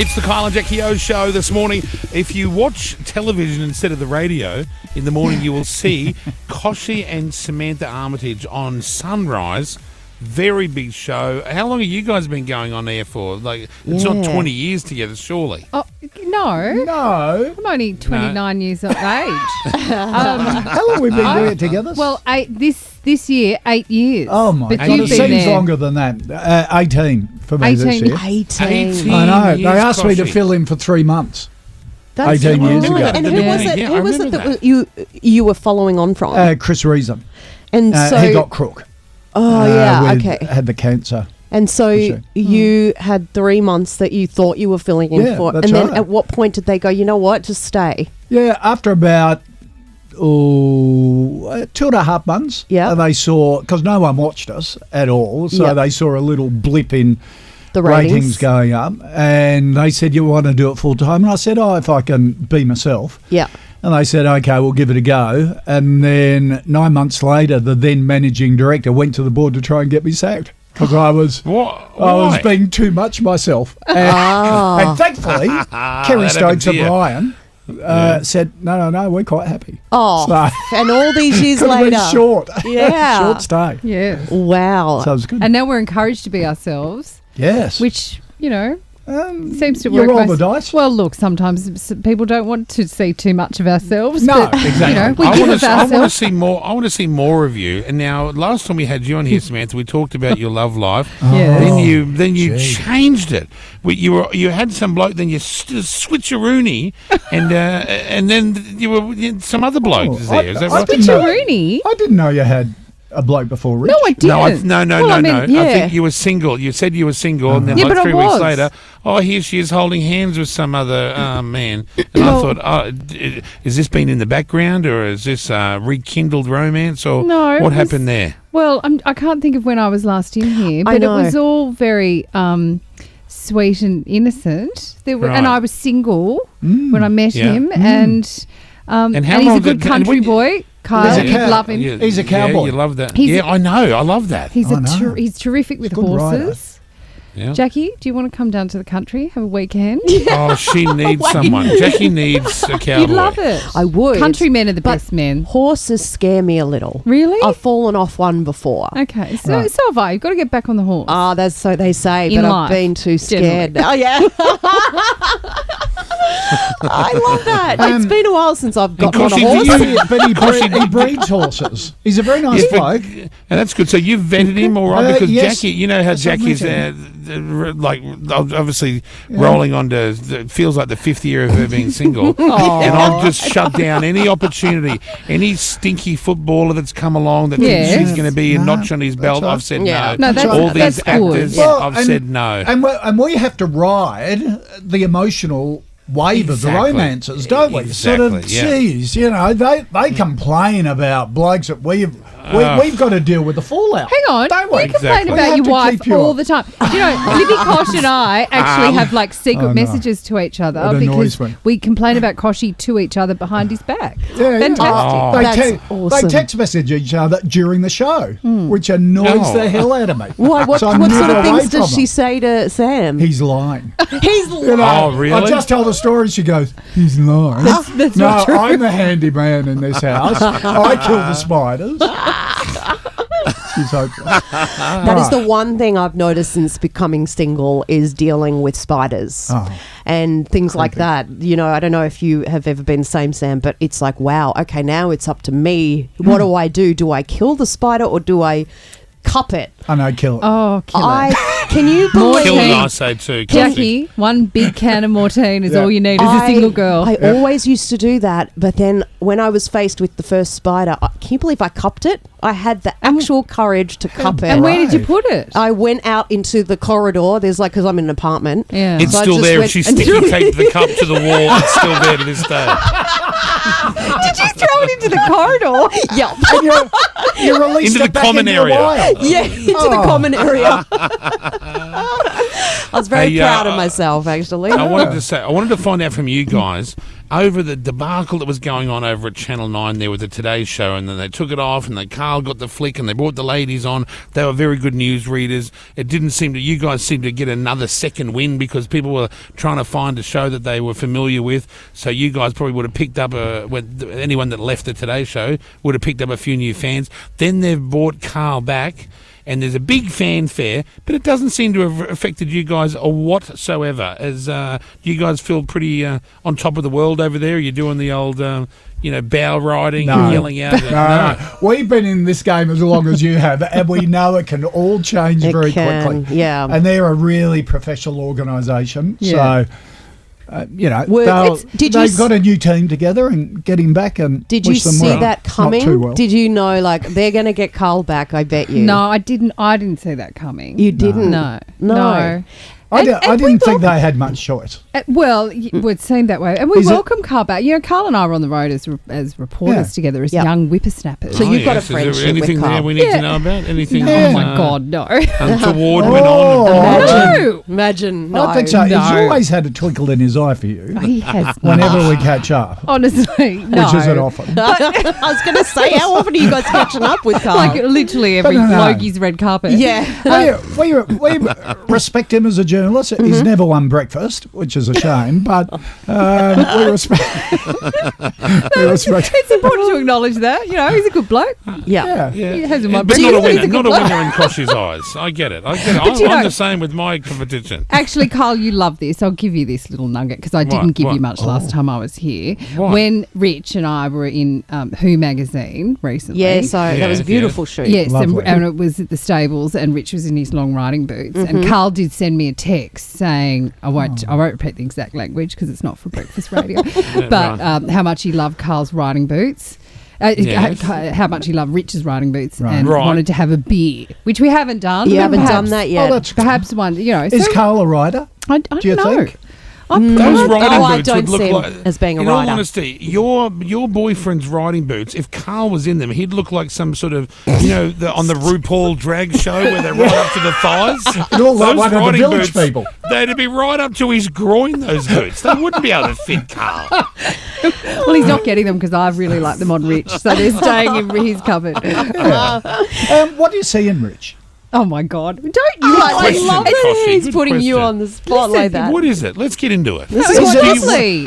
It's the Kyle and Jackie O show this morning. If you watch television instead of the radio in the morning, you will see Kochie and Samantha Armitage on Sunrise. Very big show. How long have you guys been going on air for? Like, it's not 20 years together, surely. Oh, no. No. I'm only 29 years of age. How long have we been doing it together? Well, this year, 8 years. Oh, my but God. you've It been seems there. longer than that. 18 for me this 18. year. 18. I know. They years, asked me to Kochie. fill in for 3 months. That's 18 years right. ago. And who was it? Yeah, Who I was it remember that that. you were following on from? Chris Reason. And so He got crook. Oh yeah, with- okay. Had the cancer. And so Sure. you had 3 months that you thought you were filling in Yeah, for, that's and then right. at what point did they go? You know what? Just stay. Yeah, after about 2.5 months, Yeah. they saw, because no one watched us at all, so Yep. they saw a little blip in The ratings ratings. going up, and they said, you want to do it full time? And I said, if I can be myself. Yeah. And they said, okay, we'll give it a go. And then 9 months later, the then managing director went to the board to try and get me sacked because I was Why? being too much myself. And, and thankfully, Kerry That Stokes happened to you. O'Brien said, no, we're quite happy. Oh, So- and all these years Could have been later. short. Yeah. Short stay. Yes. Wow. So it was good. And now we're encouraged to be ourselves, Yes. which, seems to you work. roll the dice. Well, look, sometimes people don't want to see too much of ourselves. No, but, exactly. we give of I want to ourselves. see more. I want to see more of you. And now, last time we had you on here, Samantha, we talked about your love life. Yeah. Then you gee. changed it. You had some bloke, then you switcheroony, and then you were some other bloke is there. Is that right? didn't know- Rooney? I didn't know you had a bloke before Rich. No, I didn't. No, Well, I mean, I yeah. think you were single. You said you were single, and then Yeah, like but I 3 weeks was. later, here she is holding hands with some other man. And I thought, is this been in the background, or is this rekindled romance, or No, it what was- happened there? Well, I can't think of when I was last in here, I but it know. was all very sweet and innocent. And Right. I was single when I met Yeah. him, and how he's long a good did- country and boy. Kyle, He's a you'd cow- love him. Yeah, He's a cowboy. Yeah, you love that. He's I know. I love that. He's I know. he's terrific with good rider. horses. Yeah. Jackie, do you want to come down to the country, have a weekend? Oh, she needs someone. Jackie needs a cowboy. You'd love it. I would. Countrymen are the But best men. Horses scare me a little. Really? I've fallen off one before. Okay, so Right. have I. You've got to get back on the horse. That's so they say, In but life, I've been too scared. generally. Oh yeah. I love that. It's been a while since I've got on a Kochie, horse. do you- But he breeds horses. He's a very nice Yes, but- bloke. and that's good. So you've vetted him all right, because yes. Jackie, you know how That's what Jackie's I'm like obviously rolling on to feels like the 5th year of her being single, and I've just shut down any opportunity, any stinky footballer that's come along that Yes. thinks he's going to be a No, notch on his belt. right. I've said Yeah. no. No, that's- all that's these good. actors, Yeah. Well, I've and- said no. And we have to ride the emotional wave of the Exactly. romances, don't we? Sort of, Exactly, yeah. geez, they complain about blokes that we've got to deal with the fallout. Hang on, don't we? we complain Exactly. We about have your to wife keep you all up. the time. Do you know, Libby Kosh and I actually have like secret Oh, no. messages to each other It annoys because me. we complain about Kochie to each other behind his back. Yeah, Fantastic. Oh. They, That's awesome. they text message each other during the show, which annoys Oh. the hell out of me. What So I'm sort never of away things from does she them. say to Sam? He's lying. He's You know, Oh, really? I just told a story. She goes, he's lying. That's no, not true. I'm the handyman in this house. I kill the spiders. She's hopeless. That is the one thing I've noticed since becoming single is dealing with spiders and things like that. You know, I don't know if you have ever been the same, Sam, but it's like, wow, okay, now it's up to me. What do I do? Do I kill the spider or do I cup it? I know, kill it. Oh, killer. Can you Mortine. Kill believe? it, I say too. Jackie, one big can of Mortine is Yeah. all you need as a single girl. I always used to do that, but then when I was faced with the first spider, can you believe I cupped it? I had the actual courage to cup it. and where did you put it? I went out into the corridor. There's like, because I'm in an apartment. Yeah. It's So I still just there. If went she and sticky threw it. taped the cup to the wall, it's still there to this day. Did you throw it into the corridor? Yep. And You released Into it the back common into the area. wild. Yeah, into the common area. I was very proud of myself, actually. I wanted to find out from you guys over the debacle that was going on over at Channel 9 there with the Today Show, and then they took it off, and then Carl got the flick, and they brought the ladies on. They were very good news readers. It didn't seem to, you guys seemed to get another second win because people were trying to find a show that they were familiar with. So you guys probably would have picked up anyone that left the Today Show would have picked up a few new fans. Then they've brought Carl back, and there's a big fanfare, but it doesn't seem to have affected you guys whatsoever. As you guys feel pretty on top of the world over there? Are you doing the old, bow riding and yelling out? No. We've been in this game as long as you have, and we know it can all change very quickly. Yeah. And they're a really professional organisation. Yeah. So, they've got a new team together and getting back and did you wish them see well. that coming? Not too well. Did you know, they're going to get Carl back, I bet you? No, I didn't. I didn't see that coming. You didn't? No. I didn't think they had much choice. It would seem that way. And we welcome Carl back. Carl and I were on the road as reporters together, as young whippersnappers. So you've got a Is there friendship anything with Carl. there we need to know about? Anything? Oh, my God, no. Untoward went on? No. Imagine. No. I think so. No. He's always had a twinkle in his eye for you He has whenever we catch up, honestly, no. which isn't often. I was going to say, how often are you guys catching up with Carl? Like literally every no. Logi's red carpet. yeah. we respect him as a journalist. He's never won breakfast, which is a shame, but we respect. It's important to acknowledge that. He's a good bloke. Yeah. He hasn't won But not a breakfast, but he's winner. good Not a bloke. winner in Kochie's eyes. I get it. I'm the same with my competition. Actually, Carl, you love this. I'll give you this little nugget because I didn't give you much last time I was here. What? When Rich and I were in Who magazine recently. Yeah, so that was a beautiful shoot. Yes, Lovely. and it was at the stables, and Rich was in his long riding boots, and Carl did send me a text saying, I won't repeat the exact language because it's not for breakfast radio, but how much he loved Carl's riding boots. Yes. How much he loved Rich's riding boots and Right. wanted to have a beer, which we haven't done. You but haven't perhaps- done that yet. Perhaps one, Is so Carl a rider? I don't do you know. think? Those riding I boots don't would look see him like, as being a in all rider. honesty, your boyfriend's riding boots, if Carl was in them, he'd look like some sort of, on the RuPaul drag show where they ride up to the thighs. It all like Those one of the riding village boots, people. They'd be right up to his groin, those boots. They wouldn't be able to fit Carl. Well, he's not getting them because I really like them on Rich, so they're staying in his cupboard. What do you see in Rich? Oh my God! Don't you I question, love that Kochie. he's Good putting you question. on the spot like that. What is it? Let's get into it. It's lovely.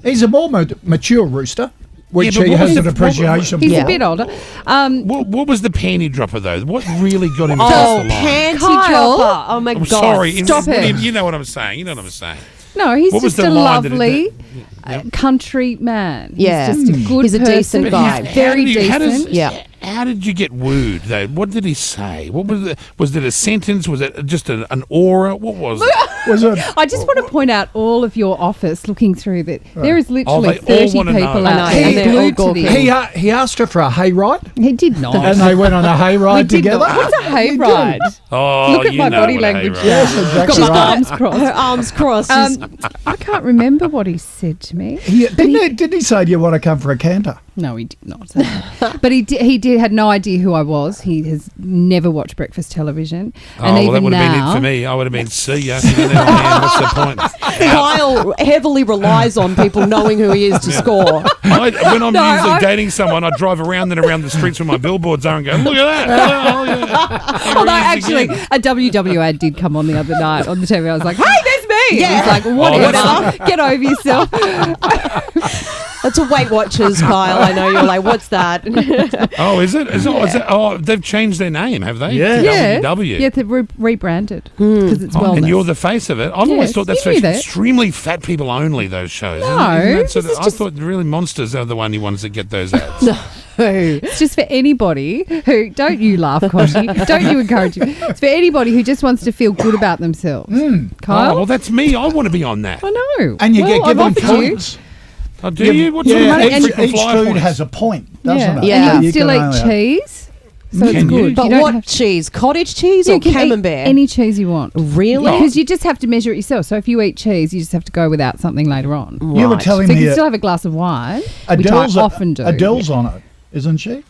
He's a more mature rooster, which Yeah, but he what has was an the- appreciation He's for. a bit older. What was the panty dropper, though? What really got him across Oh, the line? panty Kyle. dropper. Oh, my I'm God. sorry. Stop it. You know what I'm saying. You know what I'm saying. No, he's What was just the a line that lovely Yep. country man. Yeah. He's just a good He's a person. decent guy. Very decent. Yeah. How did you get wooed, though? What did he say? What was it? Was it a sentence? Was it just an aura? What was it? Was it? I just want to point out all of your office looking through that. There is literally they all 30 wanna people know. out I know, there and they're all glued to the gawking. end. He asked her for a hayride, He did not. and they went on a hayride He did together. not. What's a hayride? Oh, Look at you my know body what language. hayride Yes, is. exactly Got my right. arms crossed. Her arms crossed. I can't remember what he said to me. Didn't he say, "Do you want to come for a canter?" No, he did not. say that. But he had no idea who I was. He has never watched breakfast television. And Well, even that would have been now, it for me. I would have been see ya. What's the point? Kyle heavily relies on people knowing who he is to score. When I'm No, usually I- dating someone, I drive around and around the streets where my billboards are and go, look at that. Oh, yeah. Although actually, a WW ad did come on the other night on the TV. I was like, hey, there's me. Yeah. He's like, whatever. Get over yourself. That's a Weight Watchers, Kyle. I know you're like, what's that? Oh, is it? They've changed their name, have they? Yeah. To Yeah. WW. Yeah, they've rebranded because it's wellness. And you're the face of it. I've always Yes, thought that's you knew that. extremely fat people only, those shows. No, Isn't that this is I just- thought really monsters are the only ones that get those ads. It's just for anybody who, don't you laugh, Kochie, don't you encourage him. It's for anybody who just wants to feel good about themselves. Kyle? Oh, well, that's me. I want to be on that. I know. And you Well, get I've given offered you. points. Oh, do you? What sort of Yeah, money? each Frequent flyer food points? has a point, doesn't Yeah. it? Yeah. And you can You still can eat only- cheese. So it's Can you? good. But You don't what have- cheese? Cottage cheese you or can eat camembert? any cheese you want. Really? Because you just have to measure it yourself. So if you eat cheese, you just have to go without something later on. You were Right. telling So you me can still have a glass of wine, which Adele's I often do. Adele's on it. isn't she?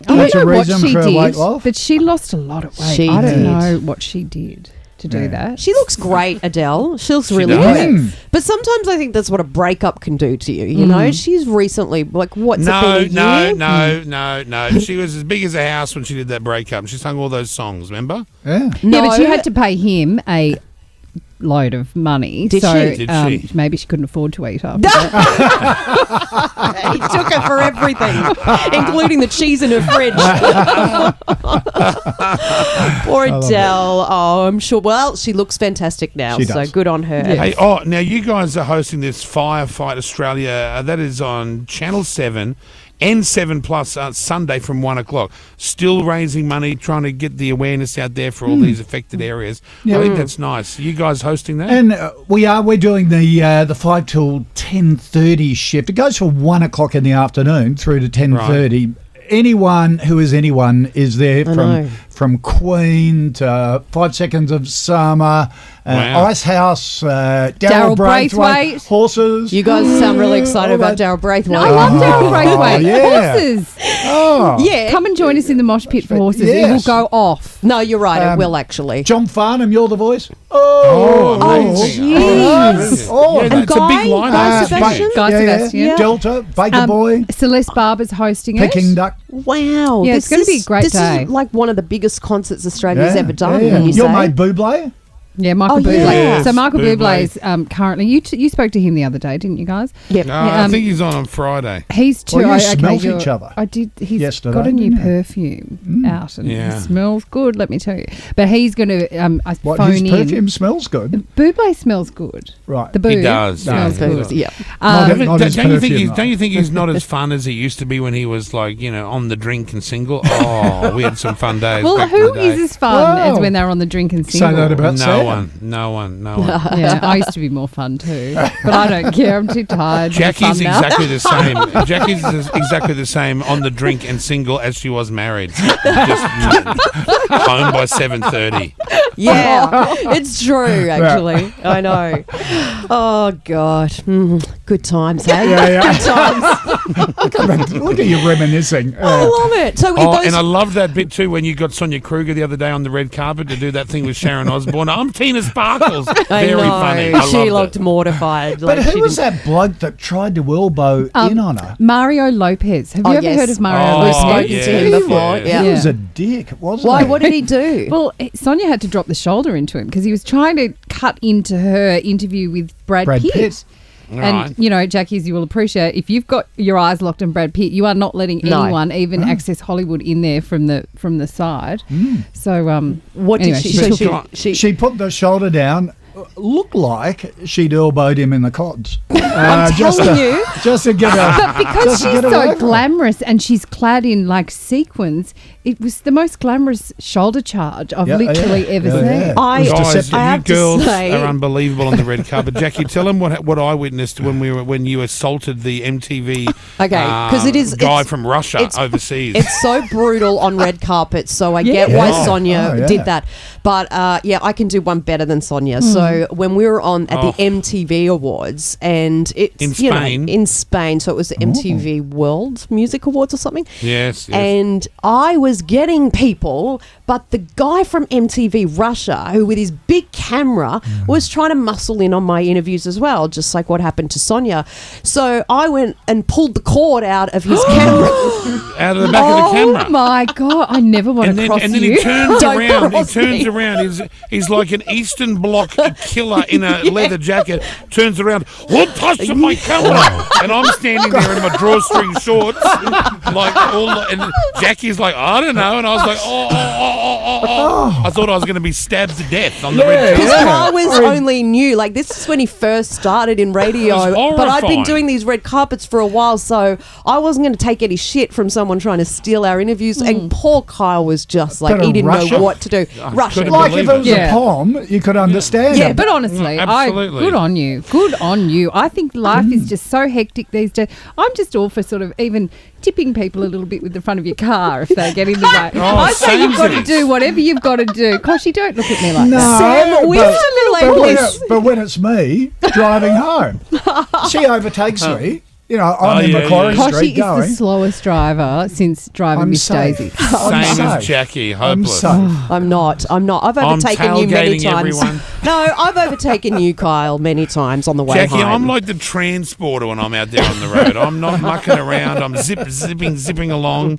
I That's don't a know what reason she for a weight did, loss. but she lost a lot of weight. She I don't did. know what she did to do that. She looks great, Adele. She looks really does. good. But sometimes I think that's what a breakup can do to you. You know, she's recently what's it been a year? No. She was as big as a house when she did that breakup. She sung all those songs, remember? Yeah. Yeah, but she had to pay him a load of money. Did so, she? Did she? Maybe she couldn't afford to eat after that. He took her for everything, including the cheese in her fridge. Poor Adele. Oh, I'm sure. Well, she looks fantastic now, She so does. good on her. Hey, now you guys are hosting this Firefight Australia. That is on Channel 7 and 7 Plus Sunday from 1 o'clock. Still raising money, trying to get the awareness out there for all these affected areas. Yeah. I think that's nice. You guys hosting that? And we're doing the 5 till 10:30 shift. It goes from 1 o'clock in the afternoon through to 10:30. Anyone who is anyone is there know. from Queen to 5 Seconds of Summer, Wow. Ice House, Daryl Daryl Braithwaite, Braithwaite. horses. You guys sound really excited all about that. Daryl Braithwaite. I love Daryl Braithwaite. yeah. Horses. Oh, Yeah. Come and join us in the mosh pit for horses. It will Yes. go off. No, you're right. It will actually. John Farnham, you're the voice. Oh, Oh, amazing. Oh, Yeah, that's a Guy? big lineup. Guy Sebastian? Guy Sebastian. Delta, Baker Boy, Celeste Barber's hosting Peking it. Duck. Wow. Yeah, it's gonna be a great this day. is like one of the biggest concerts Australia's Yeah, ever done. yeah. When you Your say. mate Bublé. Yeah, Michael Oh, Bublé. yes, So Michael Bublé. Bublé's currently. You spoke to him the other day, didn't you guys? Yep. No, Yeah, I think he's on Friday. He's too. Well, you okay, smelt you're- each other I did. He's yesterday, got a new didn't you? perfume out, and Yeah. it smells good. Let me tell you. But he's going to What, phone his in. perfume smells good. Bublé smells good. Right. The boob He does. smells Yeah. good. Yeah. Not Um, his Don't you think perfume, though. don't you think he's not as fun as he used to be when he was like, on the drink and single? Oh, we had some fun days. well, back in who the day. is as fun as Wow. when they're on the drink and Say single? that about No Sam. one. Yeah, I used to be more fun too, but I don't care. I'm too tired. to be Jackie's fun now. exactly the same. Jackie's is exactly the same on the drink and single as she was married. Just home by 7:30. Yeah, it's true, actually. I know. Oh, God. Good times, hey? Yeah. Good times. Look at you reminiscing. I love it. So Oh, those, and I love that bit too when you got Sonia Kruger the other day on the red carpet to do that thing with Sharon Osbourne. I'm Tina Sparkles. I Very know. funny. I She loved looked it. mortified. But like who she was didn't- that bloke that tried to elbow in on her? Mario Lopez. Have you Oh, ever yes. heard of Mario Oh, We've Lopez? spoken yeah. to him before. Yeah. Yeah. He was a dick, wasn't Why? he? What did he do? Well, Sonia had to drop the shoulder into him because he was trying to cut into her interview with Brad Brad Pitt. Pitt. Right. And, Jackie, as you will appreciate, if you've got your eyes locked on Brad Pitt, you are not letting No. anyone even access Hollywood in there from the side. So, What anyway, did she she? took So it. She put the shoulder down. Looked like she'd elbowed him in the cods. Just telling to, you. just to get a. But because just to she's get away so from it. glamorous and she's clad in like sequins, it was the most glamorous shoulder charge I've Yeah, literally yeah, ever yeah, seen. yeah. I- It was Guys, deceptive. I you have to girls say- are unbelievable on the red carpet. Jackie, tell them what I witnessed when you assaulted the MTV Okay, 'cause it is- guy it's- from Russia it's- overseas. It's so brutal on red carpets, so I get Yeah. why Yeah. Sonia Oh, yeah. did that. But I can do one better than Sonia. So when we were on at the MTV Awards, and it's In you know, Spain? in Spain, so it was the MTV World Music Awards or something. yes. And I was getting people, but the guy from MTV Russia, who with his big camera was trying to muscle in on my interviews as well, just like what happened to Sonia. So I went and pulled the cord out of his camera. out of the back of the camera. Oh my God, I never want And to then, cross and then you. he turns Don't around. He cross turns me. around. He's like an Eastern Bloc killer in a leather jacket. Turns around. What touched my camera? And I'm standing there in my drawstring shorts, and Jackie's like, I don't know. And I was like, oh. I thought I was going to be stabbed to death on the red Because carpet. I was only new. Like, this is when he first started in radio. It was But I'd been horrifying. doing these red carpets for a while, so I wasn't going to take any shit from someone trying to steal our interviews. And poor Kyle was just like, But he didn't Russia? know what to do. Russian. couldn't Like believe if it was Yeah. a poem, you could understand Yeah, it. but honestly, Absolutely. good on you. Good on you. I think life is just so hectic these days. I'm just all for sort of even tipping people a little bit with the front of your car if they get in the way. I say you've got to samesies. do whatever you've got to do. Kochie, don't look at me like No, that. Sam, we but- used to but like when this. but when it's me driving home, she overtakes me. You know, I'm in Macquarie Kochie Street is going. the slowest driver since driving Miss safe. Daisy. Same as safe. Jackie, I'm hopeless. safe. I'm not. I've overtaken you many tailgating times. everyone. No, I've overtaken you, Kyle, many times on the way Jackie, home. I'm like the transporter when I'm out there on the road. I'm not mucking around. I'm zipping along,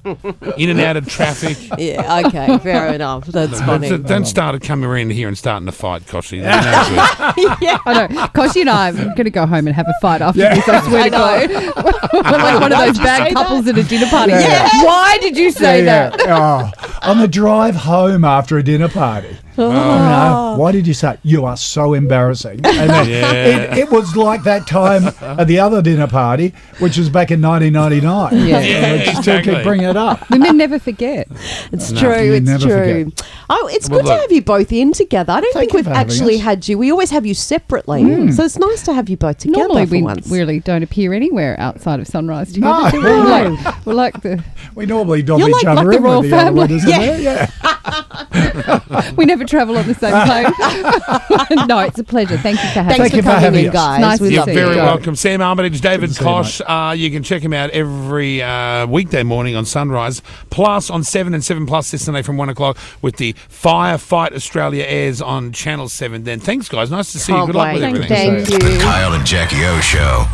in and out of traffic. Yeah, okay, fair enough. That's funny. Don't start coming around here and starting a fight, Kochie. That's no good. Yeah. I know. Kochie and I are going to go home and have a fight after Yeah. this, I swear to God. We're like one of those bad couples at a dinner party. Yeah. Why did you say that? Oh, on the drive home after a dinner party. You know, why did you say you are so embarrassing? And then it was like that time at the other dinner party, which was back in 1999. Yeah. I still keep bringing it up. Women never forget. It's No, true. you It's never true. Oh, it's Well, good to look. have you both in together. I don't Thank think you we've for having actually us. had you. We always have you separately, so it's nice to have you both together Normally for we once. really don't appear anywhere outside of Sunrise together. No. do we? No. We're like the We normally dob You're each like other the in royal with the other one, family. isn't there? Yeah. we never travel on the same plane. No, it's a pleasure. Thank you for having Thanks Thank you for for coming having in, us. guys. Nice We to You're love see very you. welcome. Sam Armitage, David Good to see you, Koch. You can check him out every weekday morning on Sunrise, plus on 7 and 7 Plus this Sunday from 1 o'clock with the Firefight Australia airs on Channel 7 then. Thanks, guys. Nice to see you. Can't Good luck with wait. everything. Thank you. The Kyle and Jackie O Show.